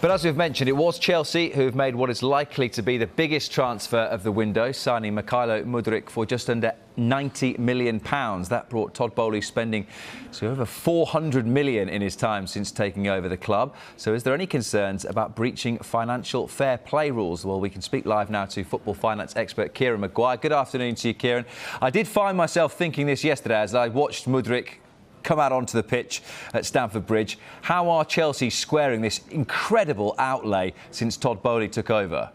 But as we've mentioned, it was Chelsea who've made what is likely to be the biggest transfer of the window, signing Mykhailo Mudryk for just under £90 million. That brought Todd Boehly spending over £400 million in his time since taking over the club. So is there any concerns about breaching financial fair play rules? Well, we can speak live now to football finance expert Kieran Maguire. Good afternoon to you, Kieran. I did find myself thinking this yesterday as I watched Mudryk come out onto the pitch at Stamford Bridge. How are Chelsea squaring this incredible outlay since Todd Boehly took over?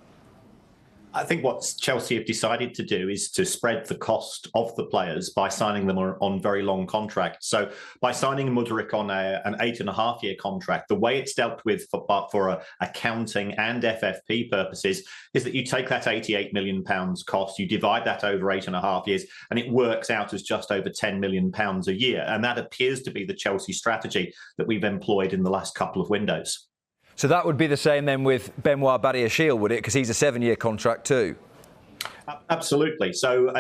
I think what Chelsea have decided to do is to spread the cost of the players by signing them on very long contracts. So by signing Mudryk on an 8.5-year contract, the way it's dealt with for accounting and FFP purposes is that you take that £88 million cost, you divide that over 8.5 years, and it works out as just over £10 million a year. And that appears to be the Chelsea strategy that we've employed in the last couple of windows. So that would be the same then with Benoit Badiashile, would it? Because he's a 7-year contract too. Absolutely. So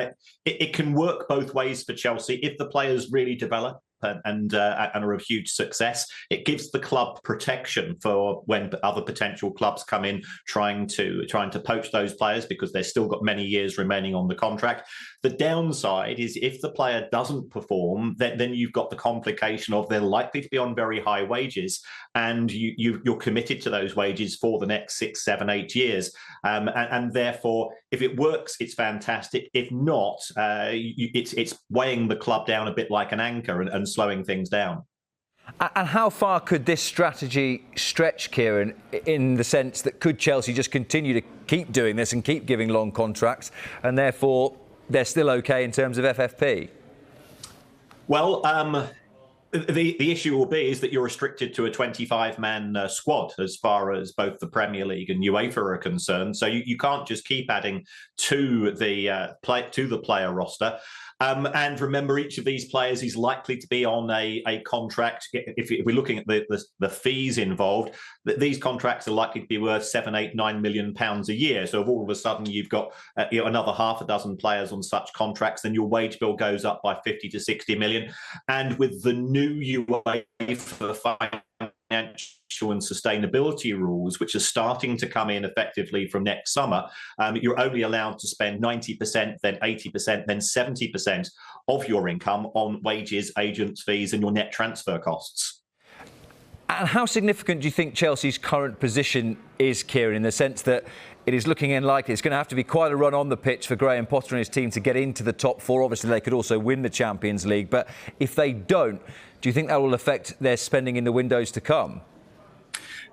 it can work both ways for Chelsea. If the players really develop and are a huge success, it gives the club protection for when other potential clubs come in trying to poach those players, because they've still got many years remaining on the contract. The downside is if the player doesn't perform, then you've got the complication of they're likely to be on very high wages, and you're committed to those wages for the next 6, 7, 8 years. And therefore, if it works, it's fantastic. If not, it's weighing the club down a bit like an anchor and slowing things down. And how far could this strategy stretch, Kieran, in the sense that could Chelsea just continue to keep doing this and keep giving long contracts, and therefore they're still OK in terms of FFP? Well, the issue will be is that you're restricted to a 25-man squad as far as both the Premier League and UEFA are concerned. So you can't just keep adding to the player roster. And remember, each of these players is likely to be on a contract. If we're looking at the fees involved, these contracts are likely to be worth £7, £8, £9 million a year. So if all of a sudden you've got another half a dozen players on such contracts, then your wage bill goes up by 50 to 60 million. And with the new UEFA financial and sustainability rules, which are starting to come in effectively from next summer, you're only allowed to spend 90%, then 80%, then 70% of your income on wages, agents' fees, and your net transfer costs. And how significant do you think Chelsea's current position is, Kieran, in the sense that it is looking unlikely it's going to have to be quite a run on the pitch for Graham Potter and his team to get into the top four? Obviously, they could also win the Champions League, but if they don't, do you think that will affect their spending in the windows to come?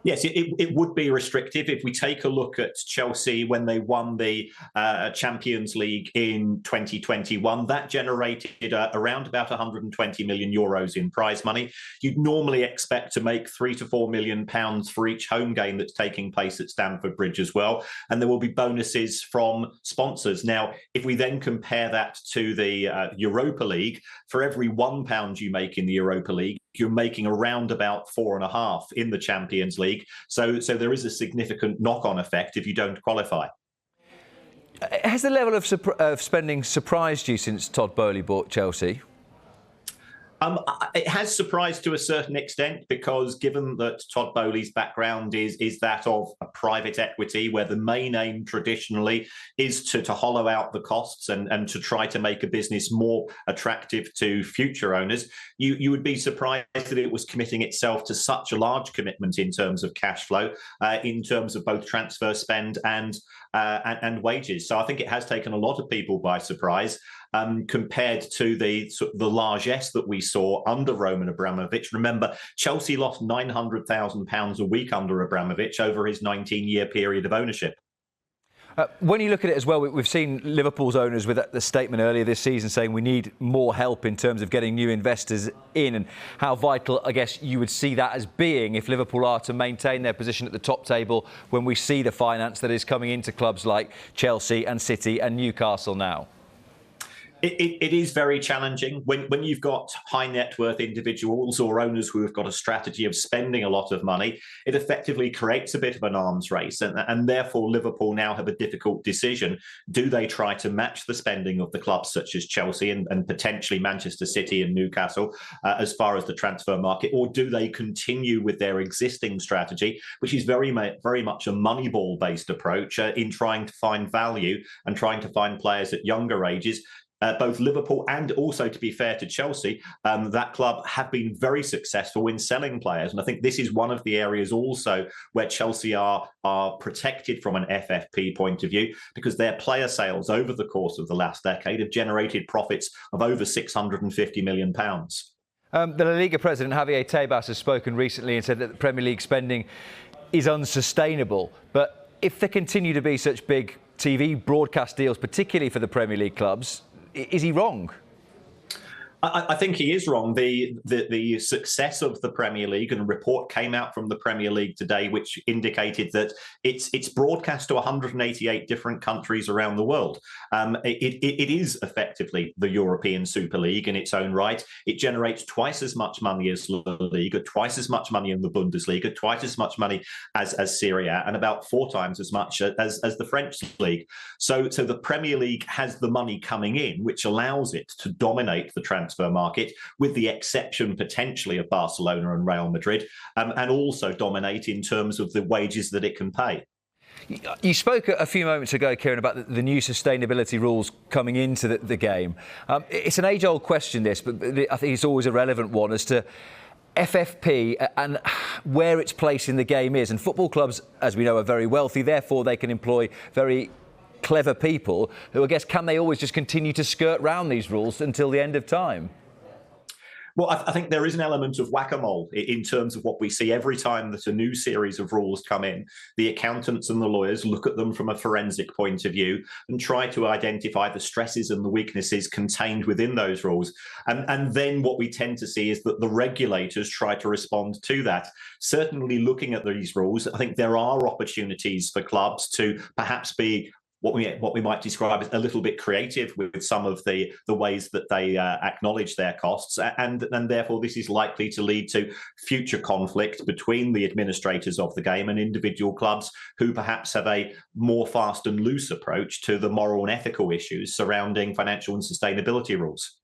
Yes, it would be restrictive. If we take a look at Chelsea when they won the Champions League in 2021, that generated around about 120 million euros in prize money. You'd normally expect to make £3 to £4 million for each home game that's taking place at Stamford Bridge as well. And there will be bonuses from sponsors. Now, if we then compare that to the Europa League, for every £1 you make in the Europa League, you're making around about 4.5 in the Champions League. So there is a significant knock-on effect if you don't qualify. Has the level of spending surprised you since Todd Boehly bought Chelsea? It has surprised to a certain extent, because given that Todd Boehly's background is that of a private equity, where the main aim traditionally is to hollow out the costs and to try to make a business more attractive to future owners, you would be surprised that it was committing itself to such a large commitment in terms of cash flow, in terms of both transfer spend and wages. So I think it has taken a lot of people by surprise. Compared to the largesse that we saw under Roman Abramovich. Remember, Chelsea lost £900,000 a week under Abramovich over his 19-year period of ownership. When you look at it as well, we've seen Liverpool's owners with the statement earlier this season saying we need more help in terms of getting new investors in, and how vital, I guess, you would see that as being if Liverpool are to maintain their position at the top table when we see the finance that is coming into clubs like Chelsea and City and Newcastle now. It is very challenging when you've got high net worth individuals or owners who have got a strategy of spending a lot of money. It effectively creates a bit of an arms race, and therefore Liverpool now have a difficult decision. Do they try to match the spending of the clubs such as Chelsea and potentially Manchester City and Newcastle as far as the transfer market, or do they continue with their existing strategy, which is very much a Moneyball based approach in trying to find value and trying to find players at younger ages? Both Liverpool and also, to be fair to Chelsea, that club have been very successful in selling players. And I think this is one of the areas also where Chelsea are protected from an FFP point of view, because their player sales over the course of the last decade have generated profits of over £650 million. The La Liga president, Javier Tebas, has spoken recently and said that the Premier League spending is unsustainable. But if there continue to be such big TV broadcast deals, particularly for the Premier League clubs, is he wrong? I think he is wrong. The success of the Premier League, and a report came out from the Premier League today which indicated that it's broadcast to 188 different countries around the world. It is effectively the European Super League in its own right. It generates twice as much money as La Liga, twice as much money in the Bundesliga, twice as much money as Serie A, and about 4 times as much as the French League. So the Premier League has the money coming in, which allows it to dominate the transfer market, with the exception potentially of Barcelona and Real Madrid, and also dominate in terms of the wages that it can pay. You spoke a few moments ago, Kieran, about the new sustainability rules coming into the game. It's an age-old question, this, but I think it's always a relevant one as to FFP and where its place in the game is. And football clubs, as we know, are very wealthy, therefore they can employ very clever people who, I guess, can they always just continue to skirt round these rules until the end of time? Well, I think there is an element of whack-a-mole in terms of what we see every time that a new series of rules come in. The accountants and the lawyers look at them from a forensic point of view and try to identify the stresses and the weaknesses contained within those rules. And then what we tend to see is that the regulators try to respond to that. Certainly looking at these rules, I think there are opportunities for clubs to perhaps be what we might describe as a little bit creative with some of the ways that they acknowledge their costs, and therefore this is likely to lead to future conflict between the administrators of the game and individual clubs who perhaps have a more fast and loose approach to the moral and ethical issues surrounding financial and sustainability rules.